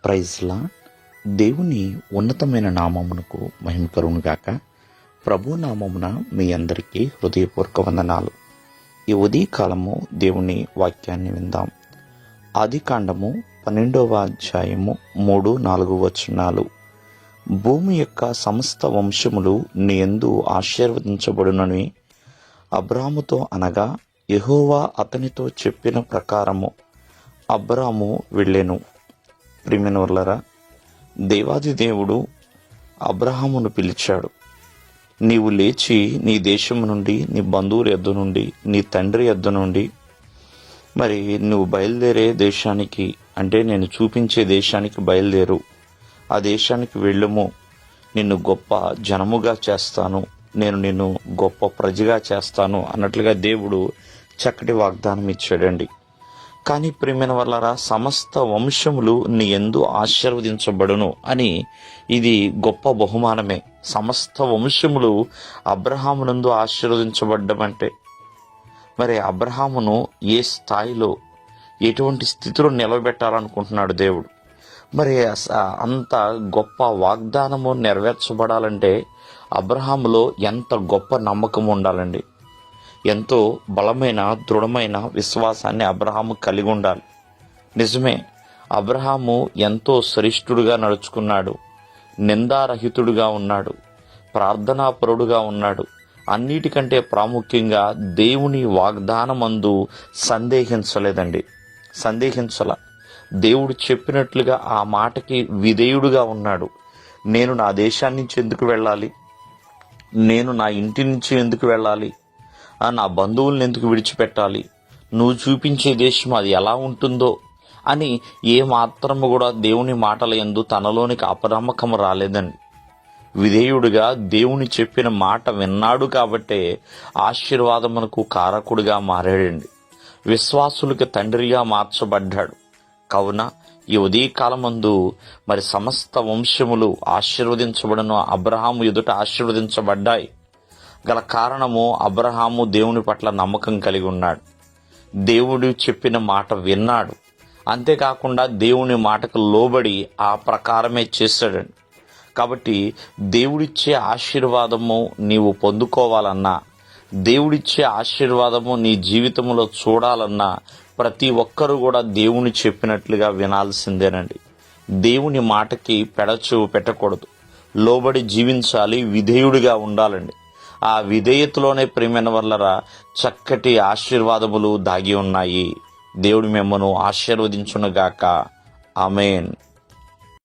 ప్రైజ్లా దేవుని ఉన్నతమైన నామమునకు మహిమ కలుగునుగాక. ప్రభు నామమున మీ అందరికీ హృదయపూర్వక వందనాలు. ఈ ఉదయకాలము దేవుని వాక్యాన్ని విందాం. ఆదికాండము 12వ అధ్యాయము 3-4 వచనాలు. భూమి యొక్క సమస్త వంశములు నీ యందు ఆశీర్వదించబడునని అబ్రాముతో అనగా, యెహోవా అతనితో చెప్పిన ప్రకారము అబ్రాము వెళ్ళెను. ప్రియమైనవారలారా, దేవాది దేవుడు అబ్రహామును పిలిచాడు. నీవు లేచి నీ దేశం నుండి, నీ బంధువుల యొద్ద నుండి, నీ తండ్రి యొద్ద నుండి, మరి నువ్వు బయలుదేరే దేశానికి, అంటే నేను చూపించే దేశానికి బయలుదేరు. ఆ దేశానికి వెళ్ళుము. నిన్ను గొప్ప జనముగా చేస్తాను, నేను నిన్ను గొప్ప ప్రజగా చేస్తాను అన్నట్లుగా దేవుడు చక్కటి వాగ్దానం ఇచ్చాడండి. కానీ ప్రియమైన వాళ్ళారా, సమస్త వంశములు నీ యందు ఆశీర్వదించబడును అని ఇది గొప్ప బహుమానమే. సమస్త వంశములు అబ్రహామునందు ఆశీర్వదించబడ్డం అంటే, మరి అబ్రహామును ఏ స్థాయిలో, ఎటువంటి స్థితిలో నిలబెట్టాలనుకుంటున్నాడు దేవుడు. మరి అంత గొప్ప వాగ్దానము నెరవేర్చబడాలంటే అబ్రహాములో ఎంత గొప్ప నమ్మకం ఉండాలండి. ఎంతో బలమైన, దృఢమైన విశ్వాసాన్ని అబ్రహాము కలిగి ఉండాలి. నిజమే, అబ్రహాము ఎంతో శ్రేష్ఠుడుగా నడుచుకున్నాడు, నిందారహితుడుగా ఉన్నాడు, ప్రార్థనాపరుడుగా ఉన్నాడు. అన్నిటికంటే ప్రాముఖ్యంగా దేవుని వాగ్దానమందు సందేహించల. దేవుడు చెప్పినట్లుగా ఆ మాటకి విధేయుడుగా ఉన్నాడు. నేను నా దేశాన్ని నుంచి ఎందుకు వెళ్ళాలి, నేను నా ఇంటి నుంచి ఎందుకు వెళ్ళాలి, నా బంధువుల్ని ఎందుకు విడిచిపెట్టాలి, నువ్వు చూపించే దేశం అది ఎలా ఉంటుందో అని ఏ మాత్రము కూడా దేవుని మాటల యందు తనలోనికి అపనమ్మకం రాలేదండి. విధేయుడుగా దేవుని చెప్పిన మాట విన్నాడు కాబట్టే ఆశీర్వాదమునకు కారకుడిగా మారాడండి. విశ్వాసులకి తండ్రిగా మార్చబడ్డాడు. కావున ఈ ఉదయకాలమందు మరి సమస్త వంశములు ఆశీర్వదించబడను, అబ్రహాము ఎదుట ఆశీర్వదించబడ్డాయి గల కారణము అబ్రహాము దేవుని పట్ల నమ్మకం కలిగి ఉన్నాడు. దేవుడు చెప్పిన మాట విన్నాడు. అంతేకాకుండా దేవుని మాటకు లోబడి ఆ ప్రకారమే చేశాడండి. కాబట్టి దేవుడిచ్చే ఆశీర్వాదము నీవు పొందుకోవాలన్నా, దేవుడిచ్చే ఆశీర్వాదము నీ జీవితంలో చూడాలన్నా ప్రతి ఒక్కరూ కూడా దేవుని చెప్పినట్లుగా వినాల్సిందేనండి. దేవుని మాటకి పెడచెవు పెట్టకూడదు, లోబడి జీవించాలి, విధేయుడిగా ఉండాలండి. ఆ విధేయతలోనే ప్రియమైన వల్లరా చక్కటి ఆశీర్వాదములు దాగి ఉన్నాయి. దేవుడు మిమ్మను ఆశీర్వదించునుగాక. ఆమేన్.